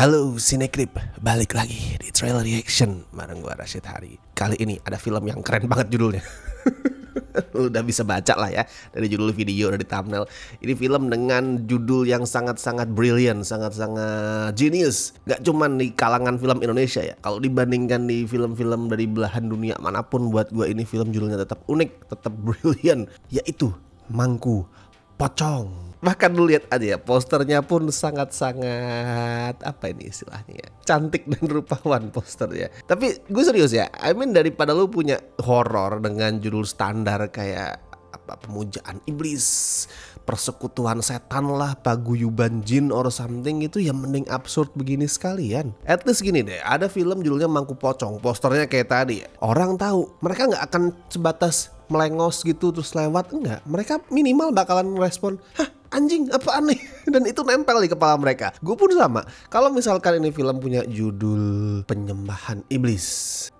Halo Cinecrip, balik lagi di trailer reaction bareng gua Rashid Hari. Kali ini ada film yang keren banget judulnya. Lu udah bisa baca lah ya dari judul video, dari thumbnail. Ini film dengan judul yang sangat-sangat brilliant, sangat-sangat genius. Gak cuman di kalangan film Indonesia ya. Kalau dibandingkan di film-film dari belahan dunia manapun, buat gua ini film judulnya tetap unik, tetap brilliant, yaitu Mangku Pocong. Bahkan lu lihat aja ya, posternya pun sangat-sangat apa ini istilahnya ya, cantik dan rupawan posternya. Tapi gue serius ya, daripada lu punya horor dengan judul standar kayak apa, pemujaan iblis, persekutuan setan lah, paguyuban jin or something, itu ya mending absurd begini sekalian. At least gini deh, ada film judulnya Mangku Pocong, posternya kayak tadi ya. Orang tahu, mereka nggak akan sebatas melengos gitu terus lewat, enggak. Mereka minimal bakalan merespon, hah anjing apaan nih? Dan itu nempel di kepala mereka. Gue pun sama. Kalau misalkan ini film punya judul Penyembahan Iblis,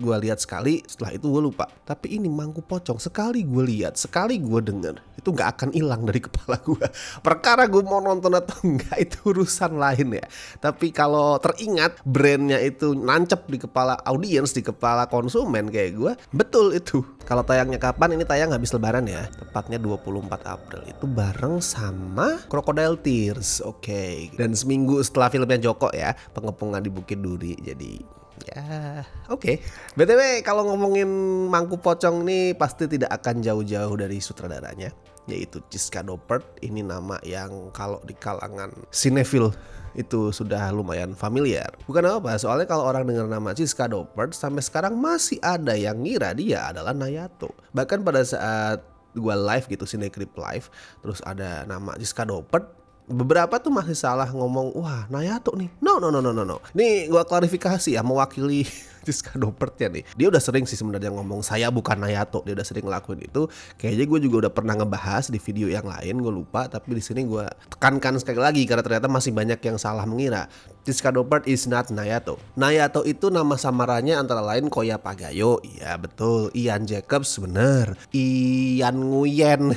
gue lihat sekali, setelah itu gue lupa. Tapi ini Mangku Pocong, sekali gue lihat, sekali gue denger, itu gak akan hilang dari kepala gue. Perkara gue mau nonton atau enggak itu urusan lain ya. Tapi kalau teringat brandnya itu nancep di kepala audiens, di kepala konsumen kayak gue, betul itu. Kalau tayangnya kapan? Ini tayang habis lebaran ya, tepatnya 24 April. Itu bareng sama Crocodile Tears, oke. Dan seminggu setelah filmnya Joko ya, Pengepungan di Bukit Duri. Jadi ya oke. BTW kalau ngomongin Mangku Pocong nih pasti tidak akan jauh-jauh dari sutradaranya, yaitu Chiska Doppert. Ini nama yang kalau di kalangan sinefil itu sudah lumayan familiar. Bukan apa, soalnya kalau orang dengar nama Chiska Doppert sampai sekarang masih ada yang ngira dia adalah Nayato. Bahkan pada saat gua live gitu, Cinecrip live, terus ada nama Chiska Doppert, beberapa tuh masih salah ngomong, wah Nayato nih. No. Nih gua klarifikasi ya, mewakili Chiska Doppert ya nih. Dia udah sering sih sebenarnya ngomong saya bukan Nayato. Dia udah sering ngelakuin itu. Kayaknya gue juga udah pernah ngebahas di video yang lain, gue lupa. Tapi di sini gue tekankan sekali lagi karena ternyata masih banyak yang salah mengira. Chiska Doppert is not Nayato. Nayato itu nama samarannya antara lain Koya Pagayo, iya betul. Ian Jacobs, bener. Ian Nguyen.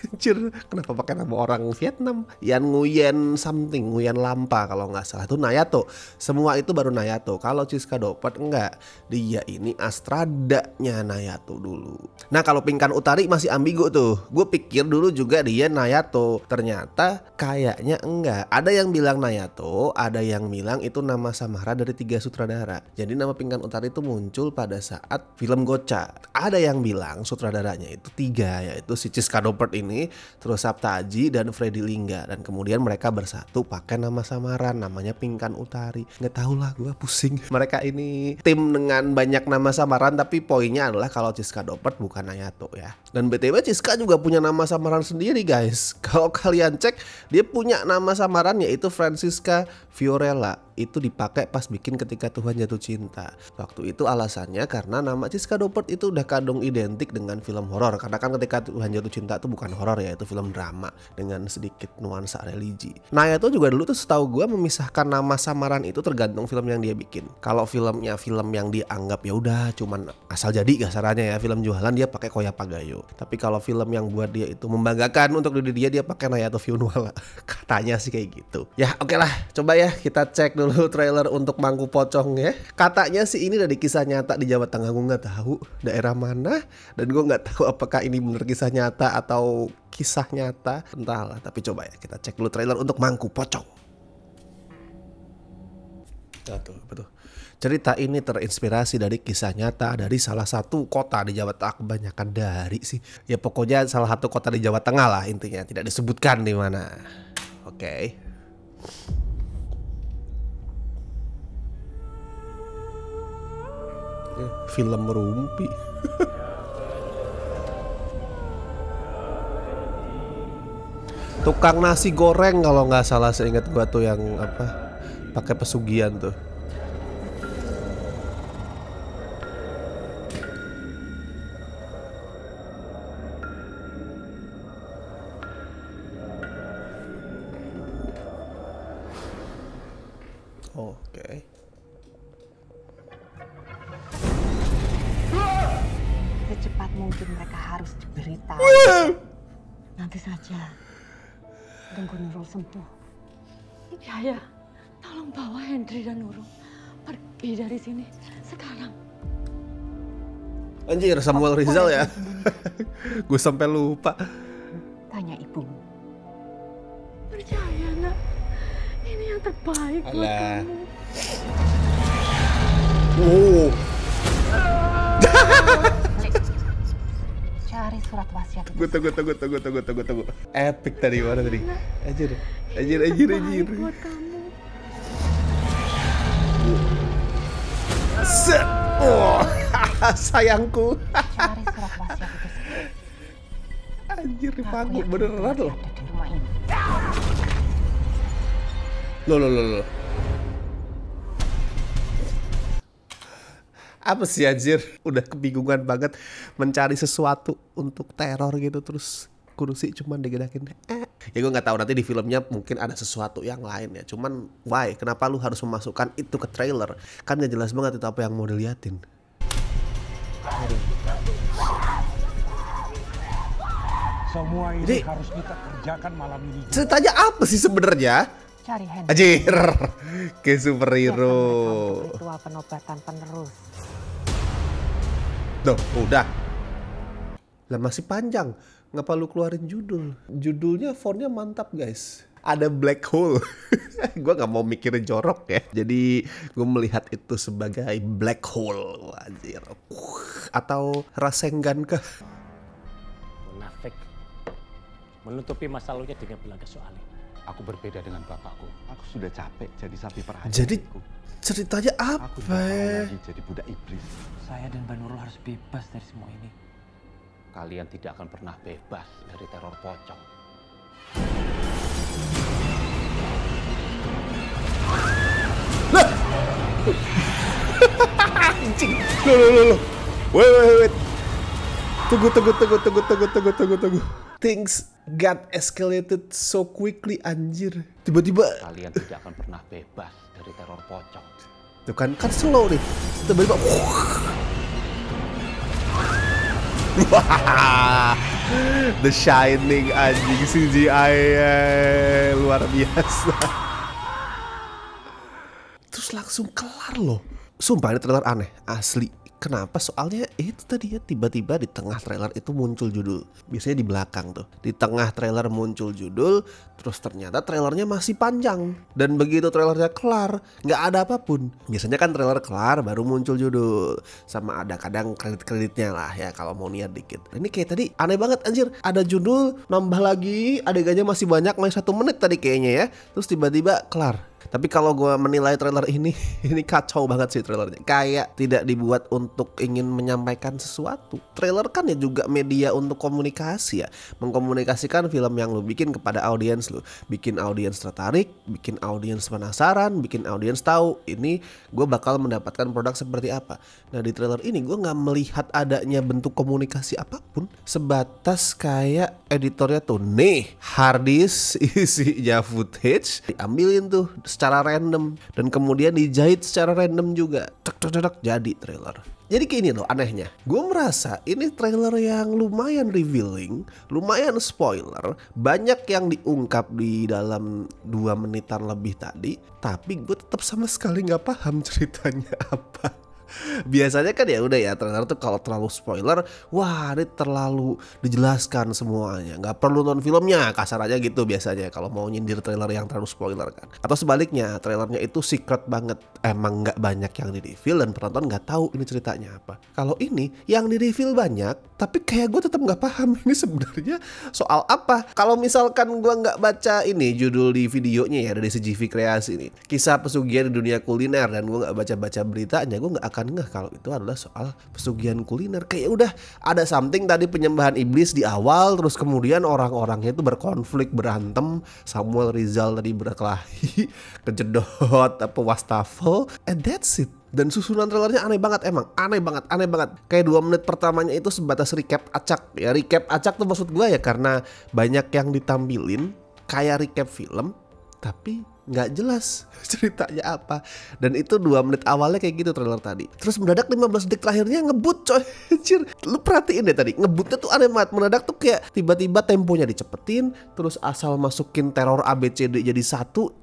Anjir, kenapa pakai nama orang Vietnam? Yan Nguyen something, Nguyen Lampa kalau nggak salah, itu Nayato. Semua itu baru Nayato. Kalau Chiska Doppert enggak, dia ini Astradanya Nayato dulu. Nah kalau Pinkan Utari masih ambigu tuh. Gue pikir dulu juga dia Nayato, ternyata kayaknya enggak. Ada yang bilang Nayato, ada yang bilang itu nama samara dari 3 sutradara. Jadi nama Pinkan Utari itu muncul pada saat film Gocha. Ada yang bilang sutradaranya itu 3, yaitu si Chiska Doppert ini, terus Sabta Aji dan Freddy Lingga, dan kemudian mereka bersatu pakai nama samaran namanya Pinkan Utari. Nggak tahu lah, gue pusing. Mereka ini tim dengan banyak nama samaran, tapi poinnya adalah kalau Chiska Doppert bukan Nayato ya. Dan BTW Chiska juga punya nama samaran sendiri guys. Kalau kalian cek, dia punya nama samaran yaitu Francisca Fiorella. Itu dipakai pas bikin Ketika Tuhan Jatuh Cinta. Waktu itu alasannya karena nama Chiska Doppert itu udah kadung identik dengan film horor. Karena kan Ketika Tuhan Jatuh Cinta itu bukan horor ya, itu film drama dengan sedikit nuansa religi. Nah itu juga dulu tuh setahu gue memisahkan nama samaran itu tergantung film yang dia bikin. Kalau filmnya film yang dianggap ya udah cuman asal jadi kasarannya ya, film jualan, dia pakai Koya Pagayo. Tapi kalau film yang buat dia itu membanggakan untuk diri dia pakai Nayato Fionuala. Katanya sih kayak gitu. Ya oke lah, coba ya kita cek dulu trailer untuk Mangku Pocong ya. Katanya sih ini dari kisah nyata di Jawa Tengah. Gue nggak tahu daerah mana, dan gue nggak tahu apakah ini bener kisah nyata atau kisah nyata, entahlah. Tapi coba ya kita cek dulu trailer untuk Mangku Pocong. Nah, tuh, betul. Cerita ini terinspirasi dari kisah nyata dari salah satu kota di Jawa Tengah. Kebanyakan dari sih, ya pokoknya salah satu kota di Jawa Tengah lah intinya, tidak disebutkan di mana. Oke. Film rumpi. Tukang nasi goreng kalau nggak salah, seingat gua tuh yang apa, pakai pesugihan tuh. Oke. Secepat mungkin mereka harus diberitahu. Nanti saja Dengku Nurul sembuh. Jaya, tolong Tolong bawa Hendri dan Nurung pergi dari sini sekarang. Anjir, Samuel Rizal ya. Gue sampai lupa. Tanya ibumu. Percaya nak, ini yang terbaik buat Alah. kamu. Oh. Cari surat wasiat itu. Gue tunggu. Epic tadi, mana tadi? Anjir. Terbaik buat kamu. Set. Oh, sayangku. Cari surat wasiat itu. Anjir, Aku dipanggul yakin beneran masih loh. ada di rumah ini. Loh. Apa sih anjir? Udah kebingungan banget mencari sesuatu untuk teror gitu, terus kursi cuman digedakin. Ya gue nggak tahu, nanti di filmnya mungkin ada sesuatu yang lain ya. Cuman why? Kenapa lu harus memasukkan itu ke trailer? Kan gak jelas banget itu apa yang mau diliatin. Semua ini Jadi, harus kita kerjakan malam ini. ceritanya apa sih sebenarnya? Cari Hendri. Anjir, kayak Siapkan superhero. mereka untuk ritual penobatan penerus. Loh, udah. Lah masih panjang. Ngapa lu keluarin judul? Judulnya fontnya mantap guys. Ada black hole. Gue gak mau mikirin jorok ya. Jadi gue melihat itu sebagai black hole. Anjir. Atau Rasengan kah? Munafik. Menutupi masa lalunya dengan bilang soalnya. Aku berbeda dengan bapakku. Aku sudah capek jadi sapi perhatian. Jadi ceritanya aku tidak mau apa? lagi jadi budak iblis. Saya dan Mbak Nurul harus bebas dari semua ini. Kalian tidak akan pernah bebas dari teror pocong. Lah! Anjing. Loh. Wait. Tunggu. Things got escalated so quickly, anjir. Tiba-tiba Kalian tidak akan pernah bebas dari teror pocong. tuh kan slow nih. Tiba-tiba The Shining, anjing, CGI luar biasa. Terus langsung kelar loh. Sumpah ini trailer aneh, asli. Kenapa? Soalnya itu tadi ya, tiba-tiba di tengah trailer itu muncul judul. Biasanya di belakang tuh. Di tengah trailer muncul judul, terus ternyata trailernya masih panjang. Dan begitu trailernya kelar, nggak ada apapun. Biasanya kan trailer kelar baru muncul judul. Sama ada kadang kredit-kreditnya lah ya kalau mau niat dikit. Ini kayak tadi aneh banget anjir. Ada judul, nambah lagi, adegannya masih banyak, main 1 menit tadi kayaknya ya. Terus tiba-tiba kelar. Tapi kalau gue menilai trailer ini kacau banget sih trailernya. Kayak tidak dibuat untuk ingin menyampaikan sesuatu. Trailer kan ya juga media untuk komunikasi ya. Mengkomunikasikan film yang lu bikin kepada audiens lu. Bikin audiens tertarik, bikin audiens penasaran, bikin audiens tahu ini gue bakal mendapatkan produk seperti apa. Nah di trailer ini gue gak melihat adanya bentuk komunikasi apapun. Sebatas kayak editornya tuh, nih harddisk isinya footage diambilin tuh secara random dan kemudian dijahit secara random juga. Tek jadi trailer. Jadi kayak ini loh anehnya. Gue merasa ini trailer yang lumayan revealing, lumayan spoiler, banyak yang diungkap di dalam 2 menitan lebih tadi, tapi gue tetap sama sekali nggak paham ceritanya apa. Biasanya kan ya udah ya trailer tuh kalau terlalu spoiler, wah ini terlalu dijelaskan semuanya, nggak perlu nonton filmnya, kasar aja gitu biasanya kalau mau nyindir trailer yang terlalu spoiler kan. Atau sebaliknya trailernya itu secret banget, emang nggak banyak yang di reveal dan penonton nggak tahu ini ceritanya apa. Kalau ini yang di reveal banyak, tapi kayak gue tetap nggak paham ini sebenarnya soal apa. Kalau misalkan gue nggak baca ini judul di videonya ya dari CGV Kreasi ini, kisah pesugihan di dunia kuliner, dan gue nggak baca beritanya, gue nggak akan ngeh kalau itu adalah soal pesugihan kuliner. Kayak udah ada something tadi penyembahan iblis di awal, terus kemudian orang-orangnya itu berkonflik, berantem, Samuel Rizal tadi berkelahi, kejedot apa wastafel, and that's it. Dan susunan trailernya aneh banget, emang aneh banget. Kayak 2 menit pertamanya itu sebatas recap acak. Ya recap acak tuh maksud gue ya karena banyak yang ditampilin kayak recap film, tapi nggak jelas ceritanya apa. Dan itu 2 menit awalnya kayak gitu trailer tadi. Terus mendadak 15 detik terakhirnya ngebut coy. Anjir, lu perhatiin deh tadi ngebutnya tuh aneh banget. Mendadak tuh kayak tiba-tiba temponya dicepetin, terus asal masukin teror ABCD jadi satu,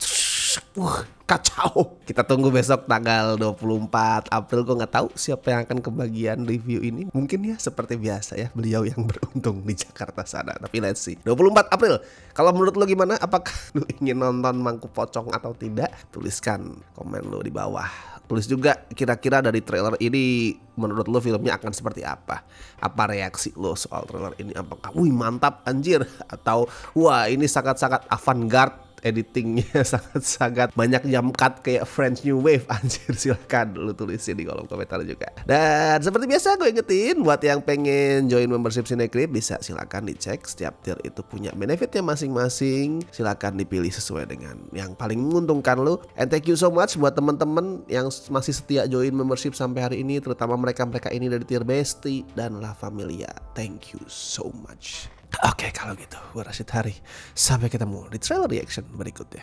Kacau. Kita tunggu besok tanggal 24 April. Gue nggak tahu siapa yang akan kebagian review ini. Mungkin ya seperti biasa ya, beliau yang beruntung di Jakarta sana. Tapi let's see. 24 April. Kalau menurut lo gimana? Apakah lo ingin nonton Mangku Pocong atau tidak? Tuliskan komen lo di bawah. Tulis juga kira-kira dari trailer ini menurut lo filmnya akan seperti apa? Apa reaksi lo soal trailer ini? Apakah wih mantap anjir? Atau wah ini sangat-sangat avant-garde, editingnya sangat-sangat banyak jump cut kayak French New Wave anjir? Silahkan lu tulisin di kolom komentar juga. Dan seperti biasa gue ingetin buat yang pengen join membership Cinecrip bisa silakan dicek, setiap tier itu punya benefitnya masing-masing. Silakan dipilih sesuai dengan yang paling menguntungkan lu. And thank you so much buat teman-teman yang masih setia join membership sampai hari ini, terutama mereka-mereka ini dari tier Besti dan La Familia. Thank you so much. Oke, kalau gitu gue Rashid Hari. Sampai ketemu di trailer reaction berikutnya.